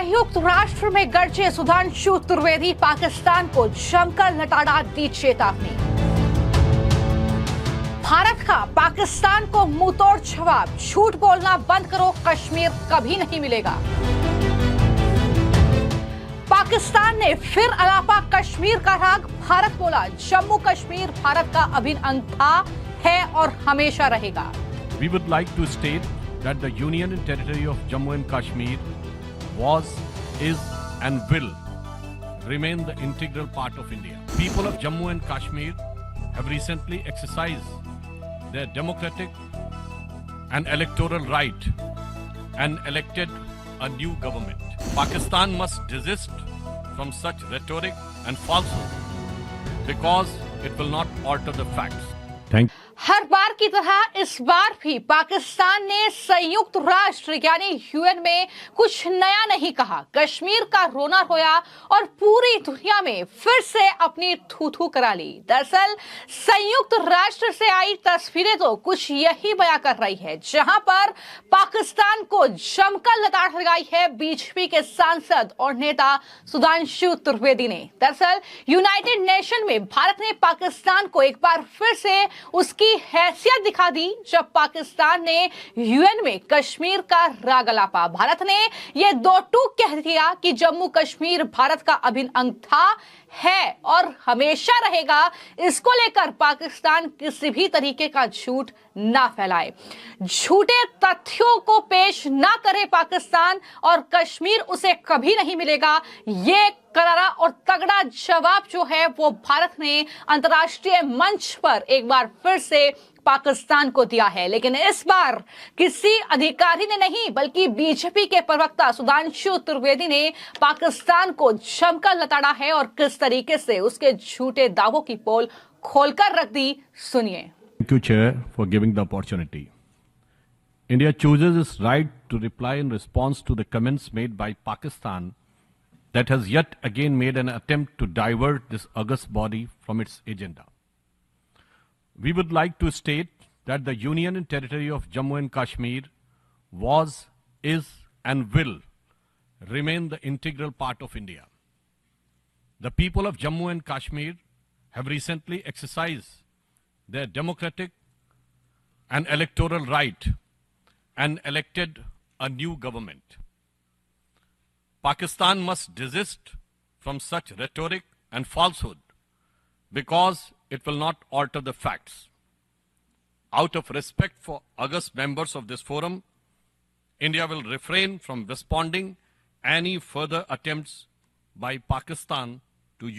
संयुक्त राष्ट्र में गरजे सुधांशु त्रिवेदी, पाकिस्तान को जमकर लताड़ा दी चेतावनी। भारत का पाकिस्तान को मुंहतोड़ जवाब, झूठ बोलना बंद करो, कश्मीर कभी नहीं मिलेगा। पाकिस्तान ने फिर अलापा कश्मीर का राग, भारत बोला जम्मू कश्मीर भारत का अभिन्न अंग था, है और हमेशा रहेगा। We would like to state that the Union and Territory of Jammu and Kashmir was, is and will remain the integral part of India. People of Jammu and Kashmir have recently exercised their democratic and electoral right and elected a new government. Pakistan must desist from such rhetoric and falsehood because it will not alter the facts. Thank you. हर बार की तरह इस बार भी पाकिस्तान ने संयुक्त राष्ट्र यानी UN में कुछ नया नहीं कहा। कश्मीर का रोना रोया और पूरी दुनिया में फिर से अपनी थू थू करा ली। दरअसल संयुक्त राष्ट्र से आई तस्वीरें तो कुछ यही बयां कर रही है, जहां पर पाकिस्तान को जमकर लताड़ लगाई है बीजेपी के सांसद और नेता सुधांशु त्रिवेदी ने। दरअसल यूनाइटेड नेशन में भारत ने पाकिस्तान को एक बार फिर से उसकी हैसियत दिखा दी जब पाकिस्तान ने यूएन में कश्मीर का राग अलापा। भारत ने यह दो टूक कह दिया कि जम्मू कश्मीर भारत का अभिन्न अंग था, है और हमेशा रहेगा। इसको लेकर पाकिस्तान किसी भी तरीके का झूठ ना फैलाए, झूठे तथ्यों को पेश ना करे पाकिस्तान, और कश्मीर उसे कभी नहीं मिलेगा। ये करारा और तगड़ा जवाब जो है वो भारत ने अंतर्राष्ट्रीय मंच पर एक बार फिर से पाकिस्तान को दिया है। लेकिन इस बार किसी अधिकारी ने नहीं बल्कि बीजेपी के प्रवक्ता सुधांशु त्रिवेदी ने पाकिस्तान को जमकर लताड़ा है और किस तरीके से उसके झूठे दावों की पोल खोलकर रख दी। सुनिए। Thank you, Chair, for giving the opportunity. India chooses its right to reply in response to the comments made by Pakistan that has yet again made an attempt to divert this august body from its agenda. We would like to state that the Union and Territory of Jammu and Kashmir was, is and will remain the integral part of India. The people of Jammu and Kashmir have recently exercised their democratic and electoral right and elected a new government. Pakistan must desist from such rhetoric and falsehood because it will not alter the facts. Out of respect for august members of this forum, India will refrain from responding any further attempts by Pakistan to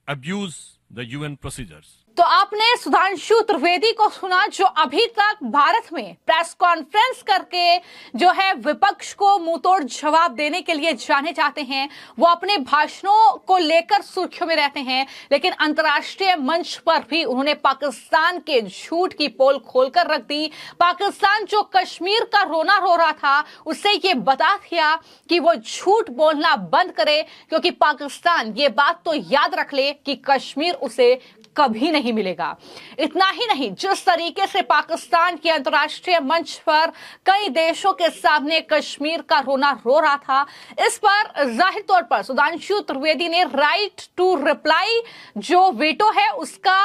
abuse the UN procedures. तो आपने सुधांशु त्रिवेदी को सुना, जो अभी तक भारत में press conference करके जो है विपक्ष को मुंहतोड़ जवाब देने के लिए जाने जाते हैं। वो अपने भाषणों को लेकर सुर्खियों में रहते हैं, लेकिन अंतर्राष्ट्रीय मंच पर भी उन्होंने पाकिस्तान के झूठ की पोल खोलकर रख दी। पाकिस्तान जो कश्मीर का रोना रो रहा था, उससे ये बता दिया कि वो झूठ बोलना बंद करे, क्योंकि पाकिस्तान ये बात तो याद रख ले कि कश्मीर उसे कभी नहीं मिलेगा। इतना ही नहीं, जिस तरीके से पाकिस्तान के अंतर्राष्ट्रीय मंच पर कई देशों के सामने कश्मीर का रोना रो रहा था, इस पर जाहिर तौर पर सुधांशु त्रिवेदी ने राइट टू रिप्लाई जो वीटो है उसका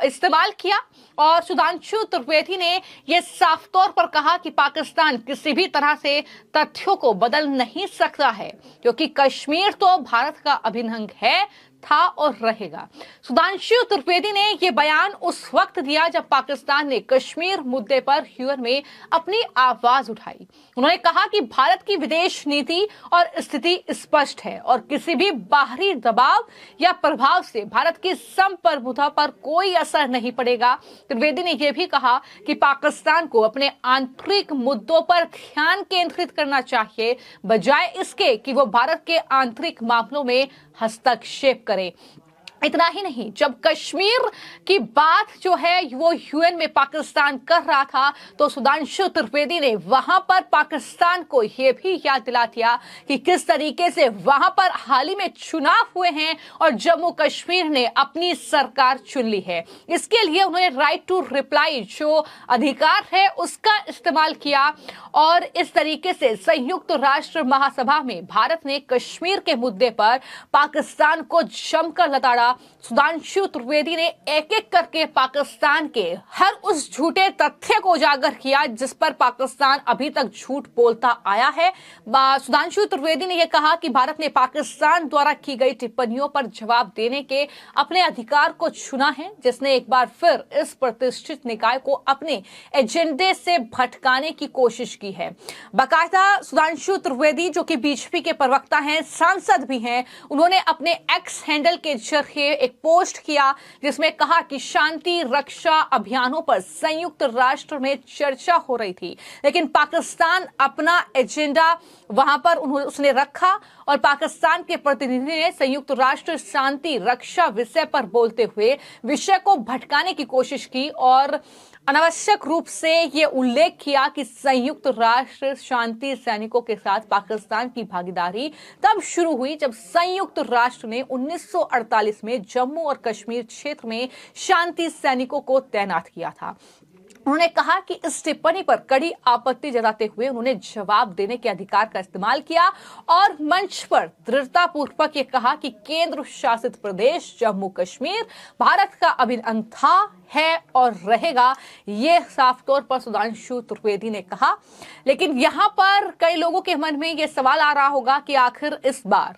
इस्तेमाल किया, और सुधांशु त्रिवेदी ने यह साफ तौर पर कहा कि पाकिस्तान किसी भी तरह से तथ्यों को बदल नहीं सकता है, क्योंकि कश्मीर तो भारत का अभिन्न अंग है, था और रहेगा। सुधांशु त्रिवेदी ने यह बयान उस वक्त दिया जब पाकिस्तान ने कश्मीर मुद्दे पर यूएन में अपनी आवाज उठाई। उन्होंने कहा कि भारत की विदेश नीति और स्थिति स्पष्ट है और किसी भी बाहरी दबाव या प्रभाव से भारत की संप्रभुता पर कोई असर नहीं पड़ेगा। त्रिवेदी ने यह भी कहा कि पाकिस्तान को अपने आंतरिक मुद्दों पर ध्यान केंद्रित करना चाहिए, बजाय इसके कि वो भारत के आंतरिक मामलों में हस्तक्षेप करे। इतना ही नहीं, जब कश्मीर की बात जो है वो यूएन में पाकिस्तान कर रहा था तो सुधांशु त्रिवेदी ने वहां पर पाकिस्तान को यह भी याद दिला दिया कि किस तरीके से वहां पर हाल ही में चुनाव हुए हैं और जम्मू कश्मीर ने अपनी सरकार चुन ली है। इसके लिए उन्होंने राइट टू रिप्लाई जो अधिकार है उसका इस्तेमाल किया और इस तरीके से संयुक्त राष्ट्र महासभा में भारत ने कश्मीर के मुद्दे पर पाकिस्तान को जमकर लताड़ा। सुधांशु त्रिवेदी ने एक एक करके पाकिस्तान के हर उस झूठे तथ्य को उजागर किया जिस पर पाकिस्तान अभी तक झूठ बोलता आया है। सुधांशु त्रिवेदी ने यह कहा कि भारत ने पाकिस्तान द्वारा की गई टिप्पणियों पर जवाब देने के अपने अधिकार को चुना है, जिसने एक बार फिर इस प्रतिष्ठित निकाय को अपने एजेंडे से भटकाने की कोशिश की है। बाकायदा सुधांशु त्रिवेदी जो कि बीजेपी के प्रवक्ता हैं, सांसद भी हैं, उन्होंने अपने एक्स हैंडल के जरिए एक पोस्ट किया जिसमें कहा कि शांति रक्षा अभियानों पर संयुक्त राष्ट्र में चर्चा हो रही थी, लेकिन पाकिस्तान अपना एजेंडा वहां पर उसने रखा और पाकिस्तान के प्रतिनिधि ने संयुक्त राष्ट्र शांति रक्षा विषय पर बोलते हुए विषय को भटकाने की कोशिश की और अनावश्यक रूप से ये उल्लेख किया कि संयुक्त राष्ट्र शांति सैनिकों के साथ पाकिस्तान की भागीदारी तब शुरू हुई जब संयुक्त राष्ट्र ने 1948 में जम्मू और कश्मीर क्षेत्र में शांति सैनिकों को तैनात किया था। उन्होंने कहा कि इस टिप्पणी पर कड़ी आपत्ति जताते हुए उन्होंने जवाब देने के अधिकार का इस्तेमाल किया और मंच पर दृढ़तापूर्वक ये कहा कि केंद्र शासित प्रदेश जम्मू कश्मीर भारत का अभिन्न था, है और रहेगा। ये साफ तौर पर सुधांशु त्रिवेदी ने कहा। लेकिन यहां पर कई लोगों के मन में ये सवाल आ रहा होगा कि आखिर इस बार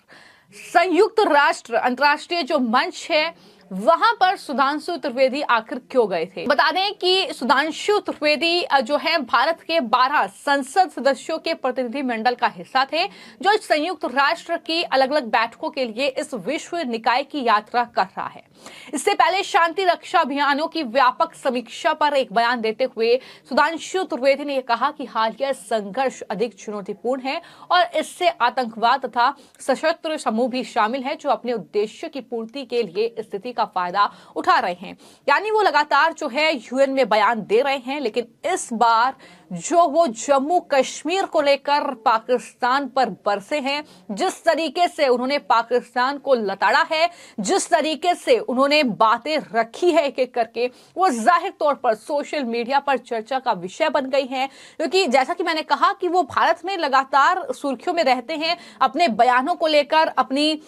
संयुक्त राष्ट्र अंतर्राष्ट्रीय जो मंच है वहां पर सुधांशु त्रिवेदी आखिर क्यों गए थे। बता दें कि सुधांशु त्रिवेदी जो है भारत के 12 संसद सदस्यों के प्रतिनिधि मंडल का हिस्सा थे जो संयुक्त राष्ट्र की अलग अलग बैठकों के लिए इस विश्व निकाय की यात्रा कर रहा है। इससे पहले शांति रक्षा अभियानों की व्यापक समीक्षा पर एक बयान देते हुए सुधांशु त्रिवेदी ने कहा कि हालिया संघर्ष अधिक चुनौतीपूर्ण है और इससे आतंकवाद तथा सशस्त्र समूह भी शामिल है जो अपने उद्देश्य की पूर्ति के लिए स्थिति का फायदा उठा रहे हैं। यानी वो लगातार जो है यूएन में बयान दे रहे हैं, लेकिन इस बार जो वो जम्मू कश्मीर को लेकर पाकिस्तान पर बरसे हैं, जिस तरीके से उन्होंने पाकिस्तान को लताड़ा है, जिस तरीके से उन्होंने बातें रखी है एक एक करके, वो जाहिर तौर पर सोशल मीडिया पर चर्चा का विषय बन गई है। क्योंकि जैसा कि मैंने कहा कि वो भारत में लगातार सुर्खियों में रहते हैं अपने बयानों को लेकर, अपनी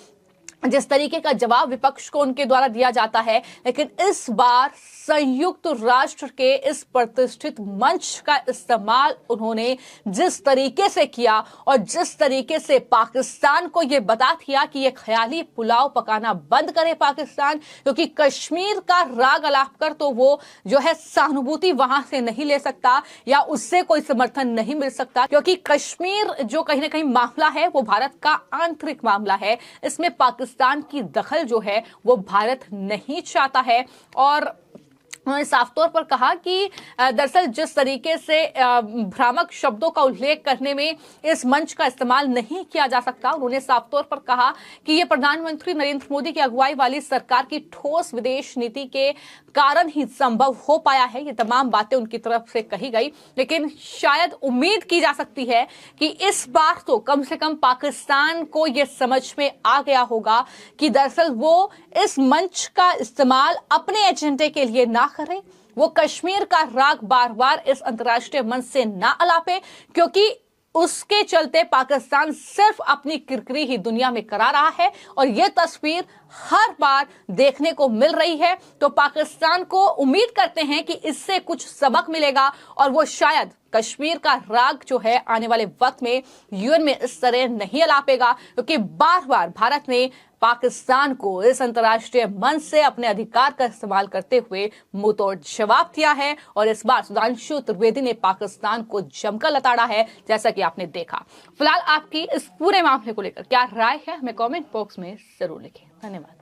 जिस तरीके का जवाब विपक्ष को उनके द्वारा दिया जाता है। लेकिन इस बार संयुक्त राष्ट्र के इस प्रतिष्ठित मंच का इस्तेमाल उन्होंने जिस तरीके से किया और जिस तरीके से पाकिस्तान को यह बता दिया कि ये ख्याली पुलाव पकाना बंद करे पाकिस्तान, क्योंकि कश्मीर का राग अलाप कर तो वो जो है सहानुभूति वहां से नहीं ले सकता या उससे कोई समर्थन नहीं मिल सकता, क्योंकि कश्मीर जो कहीं ना कहीं मामला है वो भारत का आंतरिक मामला है। इसमें पाकिस्तान की दखल जो है वो भारत नहीं चाहता है। और उन्होंने साफ तौर पर कहा कि दरअसल जिस तरीके से भ्रामक शब्दों का उल्लेख करने में इस मंच का इस्तेमाल नहीं किया जा सकता। उन्होंने साफ तौर पर कहा कि ये प्रधानमंत्री नरेंद्र मोदी की अगुवाई वाली सरकार की ठोस विदेश नीति के कारण ही संभव हो पाया है। ये तमाम बातें उनकी तरफ से कही गई, लेकिन शायद उम्मीद की जा सकती है कि इस बार तो कम से कम पाकिस्तान को यह समझ में आ गया होगा कि दरअसल वो इस मंच का इस्तेमाल अपने एजेंडे के लिए ना करें, वो कश्मीर का राग बार बार इस अंतर्राष्ट्रीय मंच से ना अलापे, क्योंकि उसके चलते पाकिस्तान सिर्फ अपनी किरकिरी ही दुनिया में करा रहा है और यह तस्वीर हर बार देखने को मिल रही है। तो पाकिस्तान को उम्मीद करते हैं कि इससे कुछ सबक मिलेगा और वो शायद कश्मीर का राग जो है आने वाले वक्त में यूएन में इस तरह नहीं अलापेगा, क्योंकि बार बार भारत ने पाकिस्तान को इस अंतर्राष्ट्रीय मंच से अपने अधिकार का इस्तेमाल करते हुए मुंहतोड़ जवाब दिया है। और इस बार सुधांशु त्रिवेदी ने पाकिस्तान को जमकर लताड़ा है, जैसा कि आपने देखा। फिलहाल आपकी इस पूरे मामले को लेकर क्या राय है हमें कमेंट बॉक्स में जरूर लिखें। धन्यवाद।